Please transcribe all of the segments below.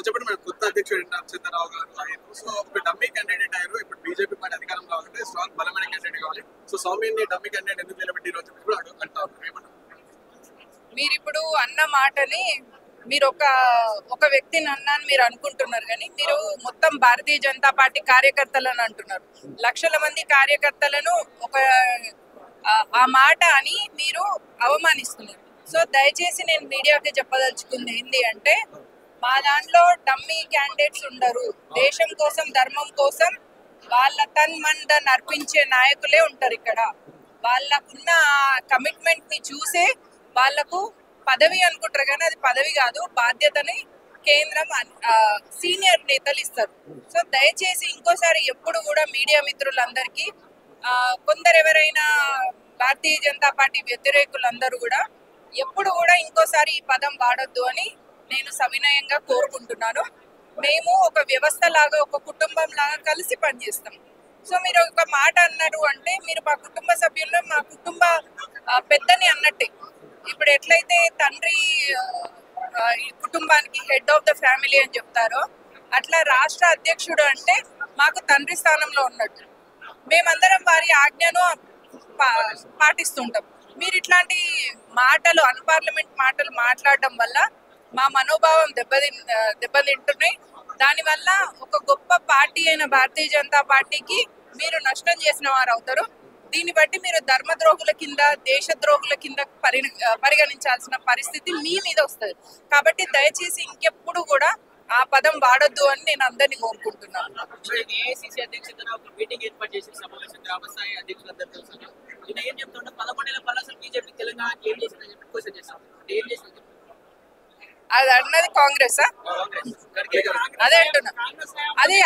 చెప్పండి మన కొత్త అధ్యక్షుడు చంద్రరావు గారు ఆయన సో ఒక డమ్మీ క్యాండిడేట్ అయ్యారు. ఇప్పుడు బీజేపీ పార్టీ అధికారంలో కావాలంటే స్ట్రాంగ్ బలమైన క్యాండిడేట్ కావాలి. సో సౌమ్యని డమ్మీ క్యాండిడేట్ ఎందుకు నిలబెట్టి ఈరోజు కూడా అంటారు. మీరు ఇప్పుడు అన్న మాటని మీరు ఒక వ్యక్తిని అన్నాను మీరు అనుకుంటున్నారు, కానీ మీరు మొత్తం భారతీయ జనతా పార్టీ కార్యకర్తలను అంటున్నారు. లక్షల మంది కార్యకర్తలను ఆ మాట అని మీరు అవమానిస్తున్నారు. సో దయచేసి నేను మీడియాకి చెప్పదలుచుకుంది ఏంటి అంటే, మా దాంట్లో డమ్మీ క్యాండిడేట్స్ ఉండరు. దేశం కోసం ధర్మం కోసం వాళ్ళ తన్మన్ అర్పించే నాయకులే ఉంటారు ఇక్కడ. వాళ్ళకున్న కమిట్మెంట్ ని చూసే వాళ్లకు పదవి అనుకుంటారు, కానీ అది పదవి కాదు, బాధ్యతని కేంద్రం సీనియర్ నేతలు ఇస్తారు. సో దయచేసి ఇంకోసారి ఎప్పుడు కూడా మీడియా మిత్రులందరికీ కొందరు ఎవరైనా భారతీయ జనతా పార్టీ వ్యతిరేకులందరూ కూడా ఎప్పుడు కూడా ఇంకోసారి ఈ పదం వాడొద్దు అని నేను సవినయంగా కోరుకుంటున్నాను. మేము ఒక వ్యవస్థ లాగా, ఒక కుటుంబం లాగా కలిసి పనిచేస్తాం. సో మీరు ఒక మాట అన్నారు అంటే, మీరు మా కుటుంబ సభ్యుల్లో మా కుటుంబ పెద్దని అన్నట్టే. ఇప్పుడు ఎట్లయితే తండ్రి ఈ కుటుంబానికి హెడ్ ఆఫ్ ద ఫ్యామిలీ అని చెప్తారో, అట్లా రాష్ట్ర అధ్యక్షుడు అంటే మాకు తండ్రి స్థానంలో ఉన్నట్టు. మేమందరం వారి ఆజ్ఞను పాటిస్తుంటాం. మీరు ఇట్లాంటి మాటలు, అన్పార్లమెంట్ మాటలు మాట్లాడడం వల్ల మా మనోభావం దెబ్బతింటున్నాయి. దానివల్ల ఒక గొప్ప పార్టీ అయిన భారతీయ జనతా పార్టీకి మీరు నష్టం చేసిన వారు అవుతారు. దీన్ని బట్టి మీరు ధర్మద్రోహుల కింద, దేశద్రోహుల కింద పరిగణించాల్సిన పరిస్థితి మీ మీద వస్తుంది. కాబట్టి దయచేసి ఇంకెప్పుడు కూడా ఆ పదం వాడొద్దు అని నేను అందరినీ కోరుకుంటున్నాను. ఏఐసీసీ అధ్యక్షతన ఒక మీటింగ్ ఏర్పాటు చేసిన సమావేశం గ్రామస్థాయి అధ్యక్షులందరూ తెలుసు. నేను ఏం చెప్తుంటే 11 ఏళ్ల అసలు బీజేపీ తెలంగాణ ఏం చేసిందని చెప్పి క్వశ్చన్ చేస్తాం. ఏం చేసింది అది అన్నది కాంగ్రెస్. అదే అంటున్నా. అదే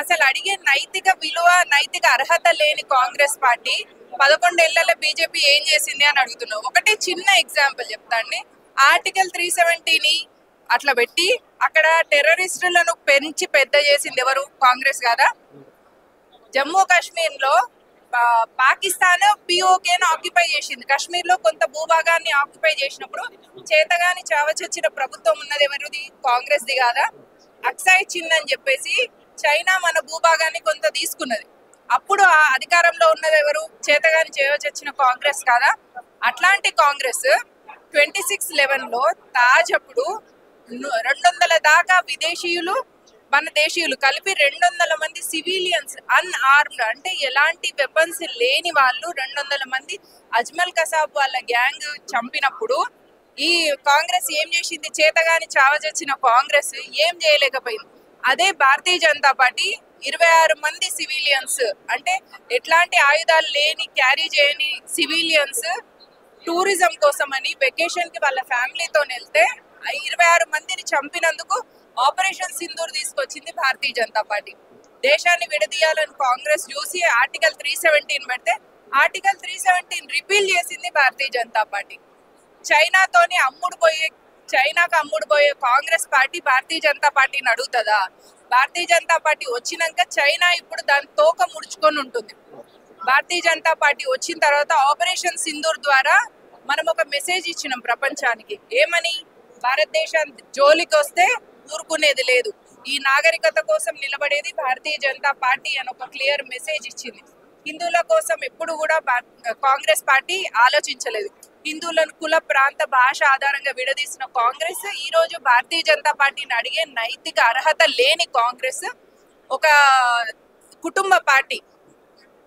అసలు అడిగే నైతిక విలువ, నైతిక అర్హత లేని కాంగ్రెస్ పార్టీ 11 ఏళ్లలో బీజేపీ ఏం చేసింది అని అడుగుతున్నావు. ఒకటి చిన్న ఎగ్జాంపుల్ చెప్తాండి. ఆర్టికల్ 370ని అట్లా పెట్టి అక్కడ టెర్రరిస్టులను పెంచి పెద్ద చేసింది ఎవరు? కాంగ్రెస్ కాదా? జమ్మూ కాశ్మీర్ లో పాకిస్తాన్ పిఓకేను ఆక్యుపై చేసింది. కాశ్మీర్ లో కొంత భూభాగాన్ని ఆక్యుపై చేసినప్పుడు చేతగాని చావచొచ్చిన ప్రభుత్వం ఉన్నది ఎవరిది? కాంగ్రెస్ ది కాదా? అక్సాయ్ చిన్ అని చెప్పేసి చైనా మన భూభాగాన్ని కొంత తీసుకున్నది. అప్పుడు ఆ అధికారంలో ఉన్నది ఎవరు? చేతగాని చావచొచ్చిన కాంగ్రెస్ కాదా? అట్లాంటి కాంగ్రెస్ 2611లో తాజ్ అప్పుడు 200 దాకా విదేశీయులు, మన దేశీయులు కలిపి 200 మంది సివిలియన్స్ అన్ఆర్మ్డ్, అంటే ఎలాంటి వెపన్స్ లేని వాళ్ళు 200 మంది అజ్మల్ కసాబ్ వాళ్ళ గ్యాంగ్ చంపినప్పుడు ఈ కాంగ్రెస్ ఏం చేసింది? చేతగాని చావచొచ్చిన కాంగ్రెస్ ఏం చేయలేకపోయింది. అదే భారతీయ జనతా పార్టీ 26 మంది సివిలియన్స్, అంటే ఎట్లాంటి ఆయుధాలు లేని, క్యారీ చేయని సివిలియన్స్ టూరిజం కోసం అని వెకేషన్ కి వాళ్ళ ఫ్యామిలీతో వెళ్తే 26 మందిని చంపినందుకు ఆపరేషన్ సింధూర్ తీసుకొచ్చింది భారతీయ జనతా పార్టీ. దేశాన్ని విడదీయాలని కాంగ్రెస్ చూసి ఆర్టికల్ 317 పెడితే ఆర్టికల్ 317 రిపీల్ చేసింది భారతీయ జనతా పార్టీ. చైనాకు అమ్ముడుపోయే కాంగ్రెస్ పార్టీ భారతీయ జనతా పార్టీని అడుగుతుందా? భారతీయ జనతా పార్టీ వచ్చినాక చైనా ఇప్పుడు దాని తోక ముడుచుకొని ఉంటుంది. భారతీయ జనతా పార్టీ వచ్చిన తర్వాత ఆపరేషన్ సింధూర్ ద్వారా మనం ఒక మెసేజ్ ఇచ్చినాం ప్రపంచానికి. ఏమని? భారతదేశం జోలికి వస్తే ఊరుకునేది లేదు, ఈ నాగరికత కోసం నిలబడేది భారతీయ జనతా పార్టీ అని ఒక క్లియర్ మెసేజ్ ఇచ్చింది. హిందువుల కోసం ఎప్పుడు కూడా కాంగ్రెస్ పార్టీ ఆలోచించలేదు. హిందువులను కుల, ప్రాంత, భాష ఆధారంగా విడదీసిన కాంగ్రెస్ ఈ రోజు భారతీయ జనతా పార్టీని అడిగే నైతిక అర్హత లేని కాంగ్రెస్ ఒక కుటుంబ పార్టీ.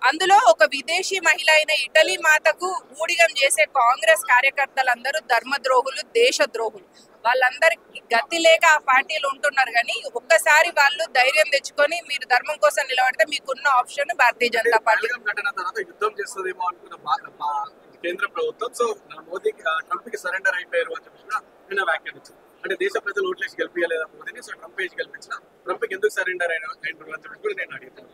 అందులో ఒక విదేశీ మహిళ అయిన ఇటలీ మాతకు ఊడిగం చేసే కాంగ్రెస్ కార్యకర్తలందరూ ధర్మద్రోహులు, దేశద్రోహులు. వాళ్ళందరికి గతి లేక ఆ పార్టీలు ఉంటున్నారు. కానీ ఒక్కసారి వాళ్ళు ధైర్యం తెచ్చుకొని మీరు ధర్మం కోసం నిలబడితే మీకున్న ఆప్షన్ భారతీయ జనతా పార్టీ. యుద్ధం చేస్తుందేమో అనుకున్న కేంద్ర ప్రభుత్వం సో మోదీ ట్రంప్ కి సరెండర్ అయిపోయారు అని చెప్పి నిన్న వ్యాఖ్యానించారు. అంటే దేశ ప్రజలు ఓట్లేసి గెలిపియలేదా మోదీని? సో ట్రంప్ ఏజ్ గెలిపించిన ట్రంప్ కి ఎందుకు సరెండర్ అయినారు అని చెప్పి నేను అడిగాను.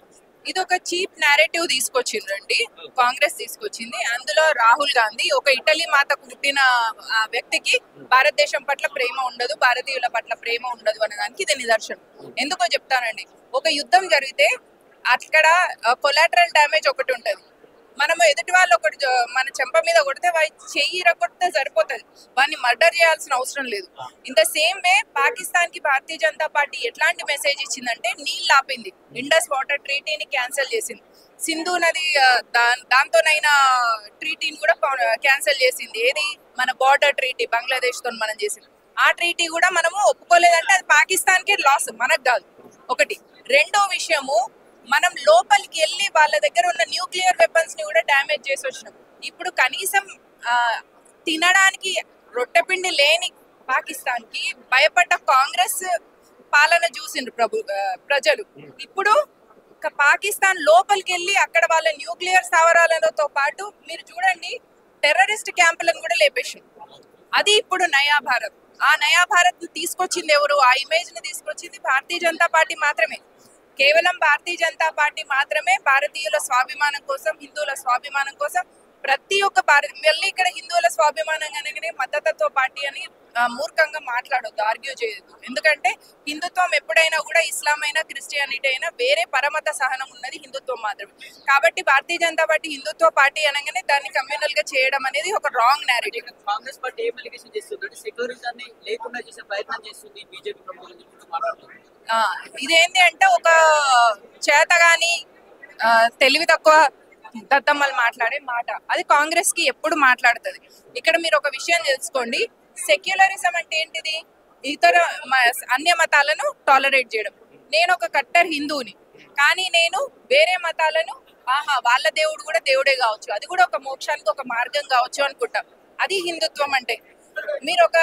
ఇది ఒక చీప్ నేరేటివ్ తీసుకొచ్చిండ్రండి, కాంగ్రెస్ తీసుకొచ్చింది. అందులో రాహుల్ గాంధీ ఒక ఇటలీ మాతకు పుట్టిన వ్యక్తికి భారతదేశం పట్ల ప్రేమ ఉండదు, భారతీయుల పట్ల ప్రేమ ఉండదు అనడానికి ఇది నిదర్శనం. ఎందుకో చెప్తానండి. ఒక యుద్ధం జరిగితే అక్కడ కొలాటరల్ డ్యామేజ్ ఒకటి ఉంటుంది. మనము ఎదుటి వాళ్ళు ఒకటి మన చెంప మీద కొడితే వాడి చెయ్యి ఇరగొడితే సరిపోతుంది, వాడిని మర్డర్ చేయాల్సిన అవసరం లేదు. In the same way Pakistan కి భారతీయ జనతా పార్టీ ఎట్లాంటి మెసేజ్ ఇచ్చిందంటే నీళ్ళు ఆపింది, ఇండస్ వాటర్ ట్రీటీని క్యాన్సిల్ చేసింది, సింధు నది దాంతోనైనా ట్రీటీని కూడా క్యాన్సిల్ చేసింది. ఏది మన బార్డర్ ట్రీటీ బంగ్లాదేశ్ తో మనం చేసింది, ఆ ట్రీటీ కూడా మనము ఒప్పుకోలేదంటే అది పాకిస్తాన్ కి లాస్, మనకు కాదు. ఒకటి. రెండో విషయము, మనం లోపలికి వెళ్ళి వాళ్ళ దగ్గర ఉన్న న్యూక్లియర్ వెపన్స్ ని కూడా డ్యామేజ్ చేసి వచ్చినాం. ఇప్పుడు కనీసం తినడానికి రొట్టెపిండి లేని పాకిస్తాన్ కి భయపడ్డ కాంగ్రెస్ పాలన చూసిండ్రు ప్రజలు. ఇప్పుడు పాకిస్తాన్ లోపలికి వెళ్ళి అక్కడ వాళ్ళ న్యూక్లియర్ స్థావరాలతో పాటు మీరు చూడండి టెర్రరిస్ట్ క్యాంపులను కూడా లేపేసింది. అది ఇప్పుడు నయా భారత్. ఆ నయా భారత్ తీసుకొచ్చింది ఎవరు? ఆ ఇమేజ్ ని తీసుకొచ్చింది భారతీయ జనతా పార్టీ మాత్రమే. కేవలం భారతీయ జనతా పార్టీ మాత్రమే భారతీయుల స్వాభిమానం కోసం, హిందువుల స్వాభిమానం కోసం ప్రతి ఒక్క మళ్ళీ ఇక్కడ హిందువుల స్వాభిమానం అనగానే మద్దతత్వ పార్టీ అని మూర్ఖంగా మాట్లాడొద్దు, ఆర్గ్యూ చేయొద్దు. ఎందుకంటే హిందుత్వం ఎప్పుడైనా కూడా ఇస్లాం అయినా క్రిస్టియానిటీ అయినా వేరే పరమత సహనం ఉన్నది హిందుత్వం మాత్రమే. కాబట్టి భారతీయ జనతా పార్టీ హిందుత్వ పార్టీ అనగానే దాన్ని కమ్యూనల్ గా చేయడం అనేది ఒక రాంగ్ నేరేటివ్. కాంగ్రెస్ పార్టీ ఏం అలిగేషన్ చేస్తుంది? సెక్యులరిజాన్ని లేకుండా చేసే ప్రయత్నం చేస్తుంది బీజేపీ ప్రభుత్వం మాట్లాడుతుంది. ఇదేంటి అంటే ఒక చేతగాని తెలివి తక్కువ దద్దమ్మలు మాట్లాడే మాట, అది కాంగ్రెస్ కి ఎప్పుడు మాట్లాడుతుంది. ఇక్కడ మీరు ఒక విషయం తెలుసుకోండి, సెక్యులరిజం అంటే ఏంటిది? ఇతర అన్య మతాలను టాలరేట్ చేయడం. నేను ఒక కట్టర్ హిందువుని, కానీ నేను వేరే మతాలను వాళ్ళ దేవుడు కూడా దేవుడే కావచ్చు, అది కూడా ఒక మోక్షానికి ఒక మార్గం కావచ్చు అనుకుంటాం. అది హిందుత్వం అంటే. మీరు ఒక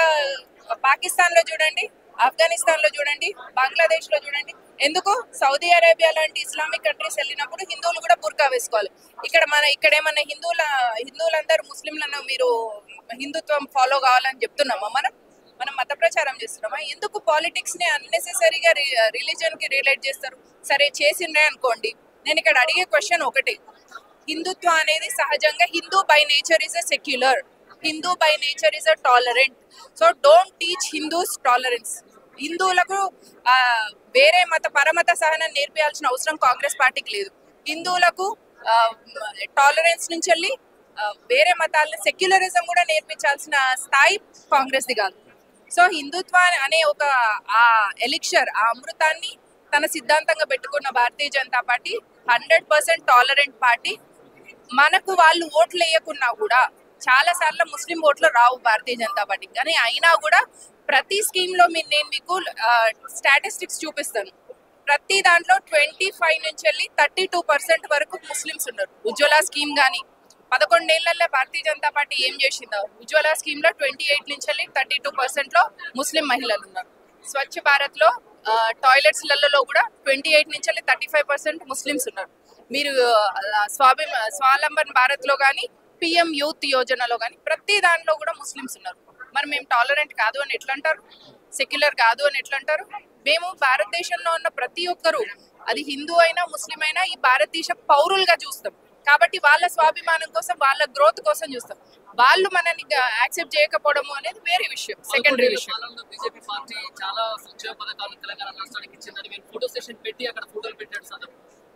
పాకిస్తాన్ లో చూడండి, ఆఫ్ఘనిస్తాన్ లో చూడండి, బంగ్లాదేశ్ లో చూడండి, ఎందుకు సౌదీ అరేబియా లాంటి ఇస్లామిక్ కంట్రీస్ వెళ్ళినప్పుడు హిందువులు కూడా బుర్కా వేసుకోవాలి. ఇక్కడేమన్నా హిందువులందరూ ముస్లింలను మీరు హిందుత్వం ఫాలో కావాలని చెప్తున్నామా? మనం మత ప్రచారం చేస్తున్నామా? ఎందుకు పాలిటిక్స్ ని అన్నెసెసరీగా రిలీజన్ కి రిలేట్ చేస్తారు? సరే చేసిండే అనుకోండి, నేను ఇక్కడ అడిగే క్వశ్చన్ ఒకటి, హిందుత్వ అనేది సహజంగా Hindu by nature is a secular, Hindu by nature is a tolerant. So don't teach Hindus tolerance. హిందువులకు వేరే పరమత సహనం నేర్పించాల్సిన అవసరం కాంగ్రెస్ పార్టీకి లేదు. హిందువులకు టాలరెన్స్ నుంచి వెళ్ళి వేరే మతాలను సెక్యులరిజం కూడా నేర్పించాల్సిన స్థాయి కాంగ్రెస్ది కాదు. సో హిందుత్వ అనే ఒక ఎలిక్షర్, ఆ అమృతాన్ని తన సిద్ధాంతంగా పెట్టుకున్న Bharatiya Janata party 100% tolerant party. మనకు వాళ్ళు ఓట్లు వేయకున్నా కూడా చాలా సార్లు ముస్లిం ఓట్లు రావు భారతీయ జనతా పార్టీ, కానీ అయినా కూడా ప్రతి స్కీమ్ లో నేను మీకు స్టాటిస్టిక్స్ చూపిస్తాను. ప్రతి దాంట్లో 25 నుంచి వెళ్ళి 32% వరకు ముస్లిమ్స్ ఉన్నారు. ఉజ్వల స్కీమ్ కానీ 11 ఏళ్లలో భారతీయ జనతా పార్టీ ఏం చేసిందో, ఉజ్వల స్కీమ్ లో 28 నుంచి వెళ్ళి 32% లో ముస్లిం మహిళలు ఉన్నారు. స్వచ్ఛ భారత్ లో టాయిలెట్స్లలో కూడా 28 నుంచి వెళ్ళి 35% ముస్లిమ్స్ ఉన్నారు. మీరు స్వావలంబన్ భారత్ లో కానీ పిఎం యూత్ యోజనలో కానీ ప్రతి దాంట్లో కూడా ముస్లిమ్స్ ఉన్నారు. మరి మేము టాలరెంట్ కాదు అని ఎట్లా అంటారు? సెక్యులర్ కాదు అని ఎట్లా అంటారు? మేము భారతదేశంలో ఉన్న ప్రతి ఒక్కరు, అది హిందూ అయినా ముస్లిం అయినా, ఈ భారతదేశ పౌరులుగా చూస్తాం. కాబట్టి వాళ్ళ స్వాభిమానం కోసం, వాళ్ళ గ్రోత్ కోసం చూస్తాం. వాళ్ళు మనల్ని యాక్సెప్ట్ చేయకపోవడం అనేది వేరే విషయం, సెకండరీ విషయం. బీజేపీ పార్టీ చాలా సంక్షేమ పథకాలు తెలంగాణ రాష్ట్రానికి ఇచ్చిందని మీరు ఫోటో సెషన్ పెట్టి అక్కడ ఫోటోలు పెట్టాడు సార్.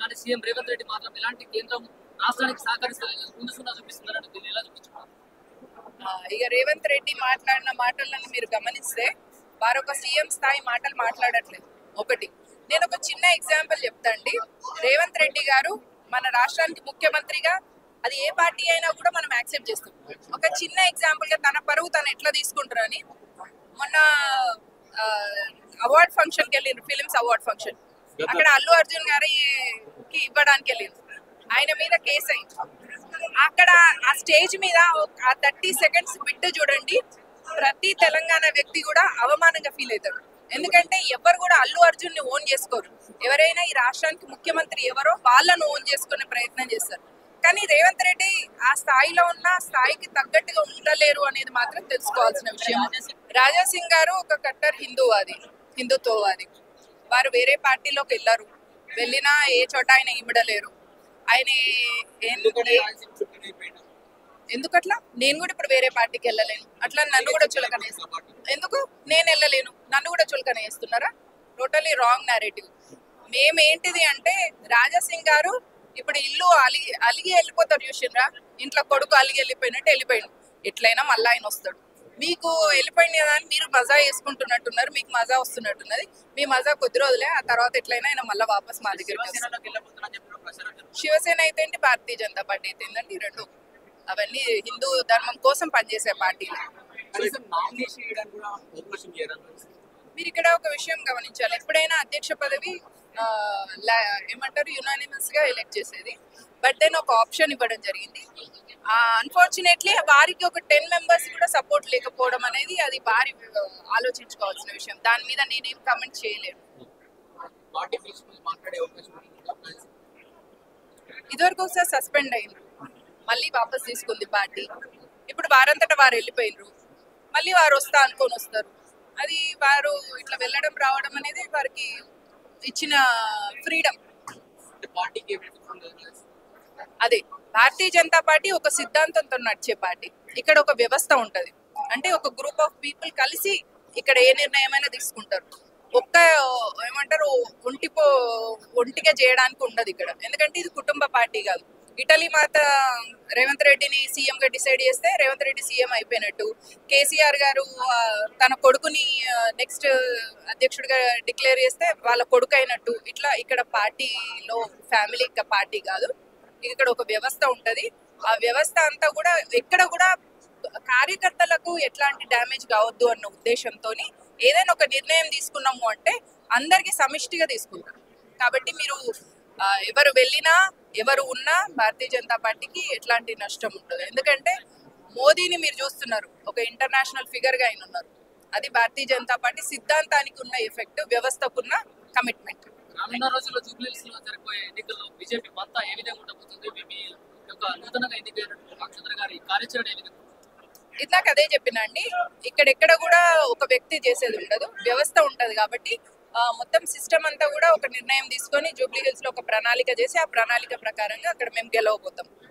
కానీ సీఎం రేవంత్ రెడ్డి మాత్రం ఇలాంటి కేంద్రం రాష్ట్రానికి సహకరిస్తలేదు, ముందు సున్నా చూపిస్తున్నారని దీన్ని ఎలా చూపించుకోవాలి? ఇక రేవంత్ రెడ్డి మాట్లాడిన మాటలను మీరు గమనిస్తే వారు ఒక సీఎం స్థాయి మాటలు మాట్లాడట్లేదు. ఒకటి, నేను ఒక చిన్న ఎగ్జాంపుల్ చెప్తాండి. రేవంత్ రెడ్డి గారు మన రాష్ట్రానికి ముఖ్యమంత్రిగా, అది ఏ పార్టీ అయినా కూడా మనం యాక్సెప్ట్ చేస్తాం. ఒక చిన్న ఎగ్జాంపుల్ గా తన పరువు తను ఎట్లా తీసుకుంటారని, మొన్న అవార్డ్ ఫంక్షన్ కి వెళ్ళిండ్రు, ఫిలిమ్స్ అవార్డ్ ఫంక్షన్. అక్కడ అల్లు అర్జున్ గారికి ఇవ్వడానికి వెళ్ళిండ్రు. ఆయన మీద కేసు అయింది. అక్కడ ఆ స్టేజ్ మీద ఆ 30 seconds బిట్ చూడండి, ప్రతి తెలంగాణ వ్యక్తి కూడా అవమానంగా ఫీల్ అవుతారు. ఎందుకంటే ఎవరు కూడా అల్లు అర్జున్ ని ఓన్ చేసుకోరు. ఎవరైనా ఈ రాష్ట్రానికి ముఖ్యమంత్రి ఎవరో వాళ్ళను ఓన్ చేసుకునే ప్రయత్నం చేస్తారు. కానీ రేవంత్ రెడ్డి ఆ స్థాయిలో ఉన్న స్థాయికి తగ్గట్టుగా ఉండలేరు అనేది మాత్రం తెలుసుకోవాల్సిన విషయం. రాజా సింగ్ గారు ఒక కట్టర్ హిందుత్వవాది. వారు వేరే పార్టీలోకి వెళ్ళినా ఏ చోట ఆయన ఇమ్మడలేరు. ఆయన ఎందుకట్లా? నేను కూడా ఇప్పుడు వేరే పార్టీకి వెళ్ళలేను, అట్లా నన్ను కూడా చులకన వేస్తున్నారు. ఎందుకు నేను వెళ్ళలేను, నన్ను కూడా చులకన వేస్తున్నారా? Totally wrong narrative. మేమేంటిది అంటే, రాజా సింగ్ గారు ఇప్పుడు ఇల్లు అలిగి అలిగి వెళ్ళిపోతారు చూసిండ్రా, ఇంట్లో కొడుకు అలిగి వెళ్ళిపోయినట్టు వెళ్ళిపోయిండు, ఎట్లయినా మళ్ళీ ఆయన వస్తాడు. మీకు వెళ్ళిపోయింది కదా అని మీరు మజా వేసుకుంటున్నట్టున్నారు, మీకు మజా వస్తున్నట్టున్నది. మీ మజా కొద్ది రోజులే, ఆ తర్వాత ఎట్లయినా ఆయన మళ్ళీ వాపస్ మా దగ్గరికి వస్తారు. శివసేనలోకి వెళ్ళబోతున్నా చెప్పిన ప్రచారం జరుగుతుంది. శివసేన అయితే ఏంటి, భారతీయ జనతా పార్టీ అయితే ఏంటంటే ఈ రెండు అవన్నీ హిందూ ధర్మం కోసం పనిచేసే పార్టీలు. కనీసం నామినేషన్ చేయడానికి కూడా అవకాశం ఇయ్యరని మీరు ఇక్కడ ఒక విషయం గమనించాలి, ఎప్పుడైనా అధ్యక్ష పదవి ఏమంటారు యునానిమస్ గా ఎలెక్ట్ చేసేది, బట్ దెన్ ఒక ఆప్షన్ ఇవ్వడం జరిగింది. అన్ఫార్చునేట్లీ వారికి ఒక 10 మెంబర్స్ కూడా సపోర్ట్ లేకపోవడం అనేది అది వారి ఆలోచించుకోవాల్సిన విషయం. దాని మీద నేనేం కమెంట్ చేయలేను. పార్టీ ప్రిన్సిపల్ మాట్లాడే అవకాశం ఉంటుందా? ఇదివరకు ఒకసారి సస్పెండ్ అయ్యిండ్రు, మళ్ళీ వాపస్ తీసుకుంది పార్టీ. ఇప్పుడు వారంతటా వారు వెళ్ళిపోయినరు, మళ్ళీ వారు వస్తా అనుకొని వస్తారు. అది వారు ఇట్లా వెళ్ళడం రావడం అనేది వారికి ఇచ్చిన ఫ్రీడమ్. పార్టీకి అదే భారతీయ జనతా పార్టీ ఒక సిద్ధాంతంతో నడిచే పార్టీ. ఇక్కడ ఒక వ్యవస్థ ఉంటది, అంటే ఒక గ్రూప్ ఆఫ్ పీపుల్ కలిసి ఇక్కడ ఏ నిర్ణయమైనా తీసుకుంటారు. ఒక్క ఏమంటారు ఒంటిగా చేయడానికి ఉండదు ఇక్కడ, ఎందుకంటే ఇది కుటుంబ పార్టీ కాదు. ఇటలీ మాత రేవంత్ రెడ్డిని సీఎం గా డిసైడ్ చేస్తే రేవంత్ రెడ్డి సీఎం అయిపోయినట్టు, కేసీఆర్ గారు తన కొడుకుని నెక్స్ట్ అధ్యక్షుడిగా డిక్లేర్ చేస్తే వాళ్ళ కొడుకు అయినట్టు. ఇట్లా ఇక్కడ పార్టీలో ఫ్యామిలీ పార్టీ కాదు, ఇక్కడ ఒక వ్యవస్థ ఉంటది. ఆ వ్యవస్థ అంతా కూడా ఎక్కడ కూడా కార్యకర్తలకు ఎట్లాంటి డ్యామేజ్ కావద్దు అన్న ఉద్దేశంతో ఏదైనా ఒక నిర్ణయం తీసుకున్నాము అంటే అందరికి సమిష్టిగా తీసుకుంటారు. కాబట్టి మీరు ఎవరు వెళ్ళినా ఎవరు ఉన్నా భారతీయ జనతా పార్టీకి ఎట్లాంటి నష్టం ఉండదు. ఎందుకంటే మోదీని మీరు చూస్తున్నారు, ఒక ఇంటర్నేషనల్ ఫిగర్ గా ఆయన ఉన్నారు. అది భారతీయ జనతా పార్టీ సిద్ధాంతానికి ఉన్న ఎఫెక్ట్, వ్యవస్థకున్న కమిట్మెంట్. రానున్న రోజుల్లో జూబ్లీహిల్స్ లో జరగబోయే ఎన్నికల్లో బీజేపీ పంతా ఏ విధంగా ఉండబోతుంది? మీ యొక్క నూతనంగా ఎన్నికైనటువంటి రామచంద్ర గారి కార్యాచరణ ఏ విధంగా? ఇందాక అదే చెప్పినా అండి, ఇక్కడెక్కడ కూడా ఒక వ్యక్తి చేసేది ఉండదు, వ్యవస్థ ఉంటది. కాబట్టి మొత్తం సిస్టమ్ అంతా కూడా ఒక నిర్ణయం తీసుకొని జూబ్లీహిల్స్ లో ఒక ప్రణాళిక చేసి ఆ ప్రణాళిక ప్రకారంగా అక్కడ మేము గెలవబోతాం.